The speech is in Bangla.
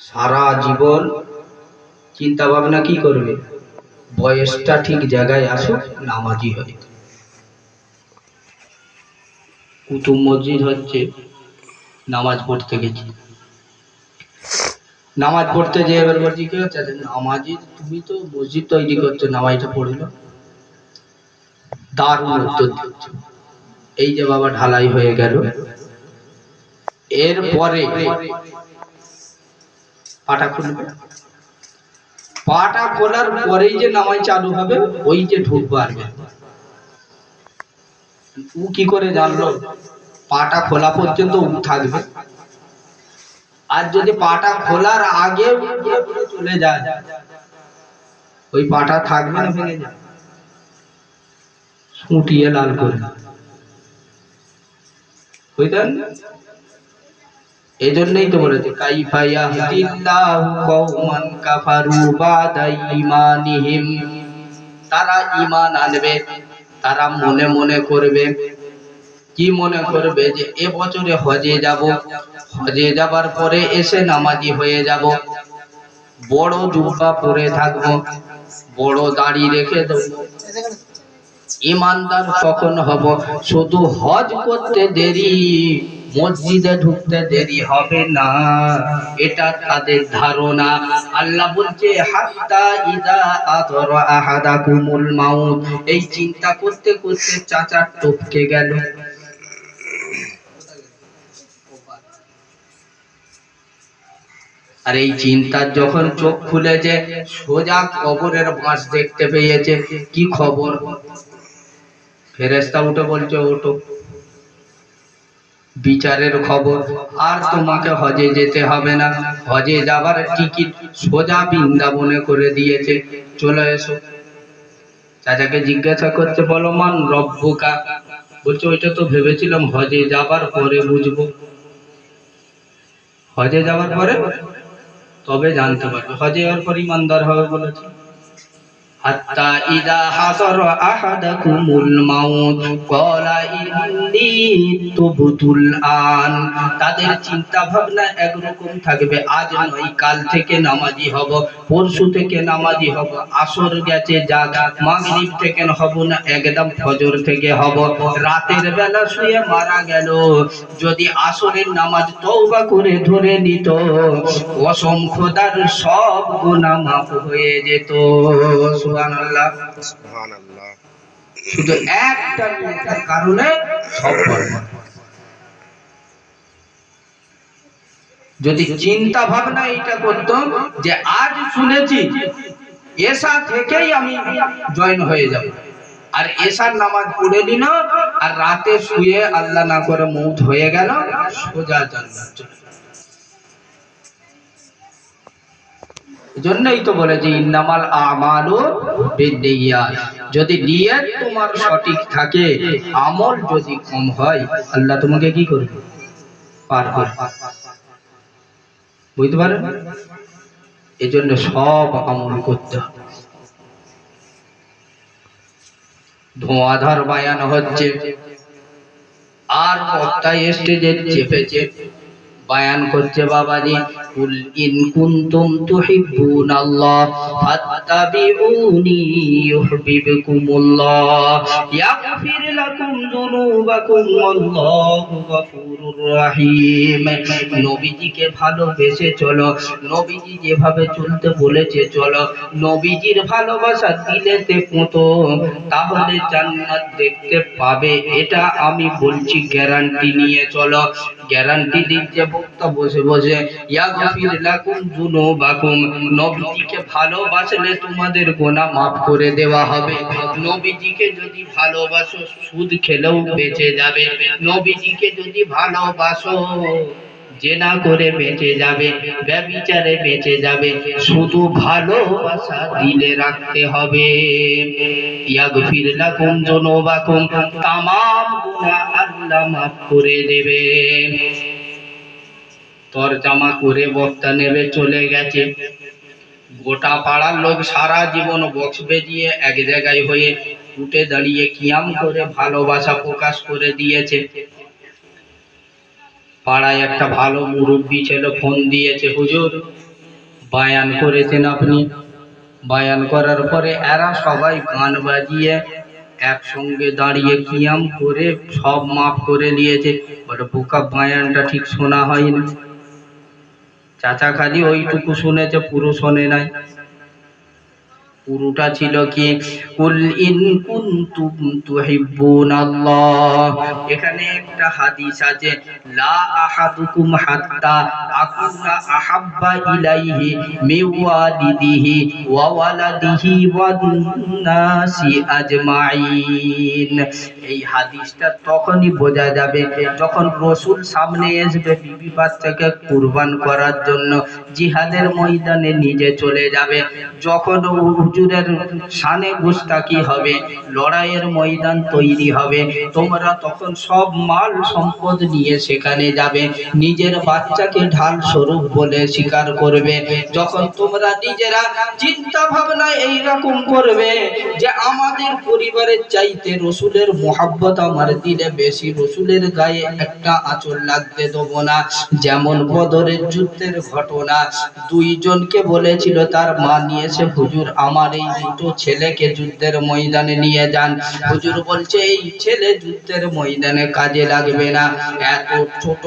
সারা জীবন চিন্তা ভাবনা কি করবে, বয়সটা ঠিক জায়গায় আসুক, নামাজি হয়। কুতুব মসজিদ হচ্ছে, নামাজ পড়তে গেছি, নামাজ পড়তে যে এবার বলছি কি হচ্ছে, নামাজি তুমি তো মসজিদ তৈরি করছো, নামাজটা পড়লো। দারুণ উত্তর দিচ্ছে, এই যে বাবা ঢালাই হয়ে গেল, এরপরে পাটা খুলবে, পাটা খোলার পরেই যে নামাজ চালু হবে, ওই যে ঢুকবো আর ও কি করে জানলো পাটা খোলা পর্যন্ত ও থাকবে, আর যদি পাটা খোলার আগে চলে যায়, ওই পাটা থাকবে না, ভেঙে যাবে, সুটিয়ে লাল করে বুঝলেন। এই জন্যই তো বলেছে কাইফা ইয়াহদিল্লাহু কওমান কাফারু বাদা ঈমানিহিম, তারা ঈমান আনবে, তারা মনে মনে করবে, কি মনে করবে যে এবছরে হজে যাব, হজে যাবার পরে এসে নামাজি হয়ে যাব, বড় জুব্বা পরে থাকবো, বড় দাড়ি রেখে দেবো, ইমানদার কখন হব, শুধু হজ করতে দেরি, মসজিদে ঢুকতে দেরি হবে না, এটা তাদের ধারণা। আল্লাহ বলছে হাত্তা ইযা আদরা আহাদাকুমুল মাউত, এই চিন্তা করতে করতে চাচা টপকে গেল। আর এই চিন্তার যখন চোখ খুলেছে, সোজা কবরের বাঁশ দেখতে পেয়েছে, কি খবর, ফেরেশতা উঠে বলছে ওঠো, বিচারের খবর, আর তোমাকে হজে যেতে হবে না, হজে যাবার টিকিট সোজা বৃন্দাবনে করে দিয়েছে, চলে এসো। চাচাকে জিজ্ঞাসা করতে, বলো মান রব্বুকা, বলছে ওইটা তো ভেবেছিলাম হজে যাবার পরে বুঝবো, হজে যাবার পরে তবে জানতে পারবে, হজে যাওয়ার পর ইমানদার হবে বলেছে। হাত্তা ইযা হাদারা আহাদাকুমুল মাউত ক্বালা ইন্নী তুবতুল আন, তাদের চিন্তা ভাবনা একরকম থাকবে, আজ নয় কাল থেকে নামাজি হব, পরশু থেকে নামাজি হব, আসর গেছে যাক, মাগরিব থেকে হব না, একদম ফজর থেকে হব, রাতের বেলা শুয়ে মারা গেল, যদি আসরের নামাজ তওবা করে ধরে নিত, কসম খোদার সব গুনাহ মাফ হয়ে যেত। সুবহানাল্লাহ, সুবহানাল্লাহ। শুধু একটা নেতার কারণে সব বরবাদ। যদি চিন্তা ভাবনা এটা করতাম যে আজ শুনেছি এশা থেকেই আমি জয়েন হয়ে যাব, আর এশার নামাজ পড়ে নিল, আর রাতে শুয়ে আল্লাহ না করে মউত হয়ে গেল, সোজা জান্নাত চলে গেল। এজন্যই তো বলেছে ইন্নামাল আমালু বিন্নিয়াত, যদি নিয়ত তোমার সঠিক থাকে, আমল যদি কম হয়, আল্লাহ তোমাকে কি করবে, পার করবে, বুঝতে পারেন। এজন্য সব আমল করতে হবে। ধোঁয়াধার বায়ান হচ্ছে, আর বক্তা স্টেজে চেপেছে বায়ান করছে, বাবাজি কুল ইন কুনতুম তুহিব্বুনাল্লাহ ফাত্তাবিউনি ইউহিব্বুকুমুল্লাহ ইয়াগফির লাকুম যুনুবাকুম ওয়াল্লাহু গফুরুর রহিম। নবীজিকে ভালোবেসে চলো, নবীজি যেভাবে চলতে বলেছে চলো, নবীজির ভালোবাসা দিলেতে পুঁতো, তাহলে জান্নাত দেখতে পাবে, এটা আমি বলছি, গ্যারান্টি নিয়ে চলো। গ্যারান্টি দিচ্ছে বক্তা বসে বসে, ইয়াগফির লাকুম যুনুবাকুম, নবীজিকে ভালোবাসলে তোমাদের গুনাহ মাফ করে দেওয়া হবে। নবীজিকে যদি ভালোবাসো, সুদ খেলেও বেঁচে যাবে, নবীজিকে যদি ভালোবাসো, জেনা করে বেঁচে যাবে, ব্যভিচারে বেঁচে যাবে, শুধু ভালোবাসা দিলে রাখতে হবে। ইয়াগফির লাকুম যুনুবাকুম, তামাম গুনাহ আল্লাহ মাফ করে দেবে। তরজমা করে বক্তা নেবে চলে গেছে, গোটা পাড়ার লোক সারা জীবন বক্স বেজিয়ে এক জায়গায় হয়ে উঠে দাঁড়িয়ে কিয়াম করে ভালোবাসা প্রকাশ করে দিয়েছে। পাড়ায় একটা ভালো মুরব্বী ছেলে ফোন দিয়েছে, হুজুর বায়ান করেছেন আপনি। বায়ান করার পরে এরা সবাই গান বাজিয়ে একসঙ্গে দাঁড়িয়ে কিয়াম করে সব মাফ করে নিয়েছে। বলে বোকা, বায়ানটা ঠিক শোনা হয়নি। চাচা খালি ওইটুকু শুনেছে, পুরো শোনে নাই। পুরোটা ছিল কি, কুল ইন কুনতুম তুহিব্বুনাল্লাহ। এখানে একটা হাদিস আছে, লা আহাদুকুম হাত্তা আকুনা আহাব্বা ইলাইহি মিন ওয়ালিদিহি ওয়া ওয়ালাদিহি ওয়ান নাসি আজমাইন। এই হাদিসটা তখনই বোঝা যাবে যখন রাসূল সামনে আসবে বিবি বাচ্চাকে কুরবান করার জন্য, জিহাদের ময়দানে নিজে চলে যাবে। যখন হুজুরের শানে গুস্তাকি হবে, লড়াইয়ের ময়দান তৈরি হবে, তোমরা তখন সব মাল সম্পদ নিয়ে সেখানে যাবে, নিজের বাচ্চাকে ঢাল স্বরূপ বলে স্বীকার করবে। যখন তোমরা নিজেরা চিন্তা ভাবনা এইরকম করবে যে আমাদের পরিবারের চাইতে রসুলের মোহাব্বত আমার দিলে বেশি, রসুলের গায়ে একটা আঁচল লাগতে দেবো না। যেমন বদরের যুদ্ধের ঘটনা, দুইজনকে বলেছিল তার মা নিয়েছে, হুজুর আমার এই দুটো ছেলেকে যুদ্ধের ময়দানে নিয়ে যান। হুজুর বলছে এই ছেলে যুদ্ধের ময়দানে কাজে লাগবে না, এত ছোট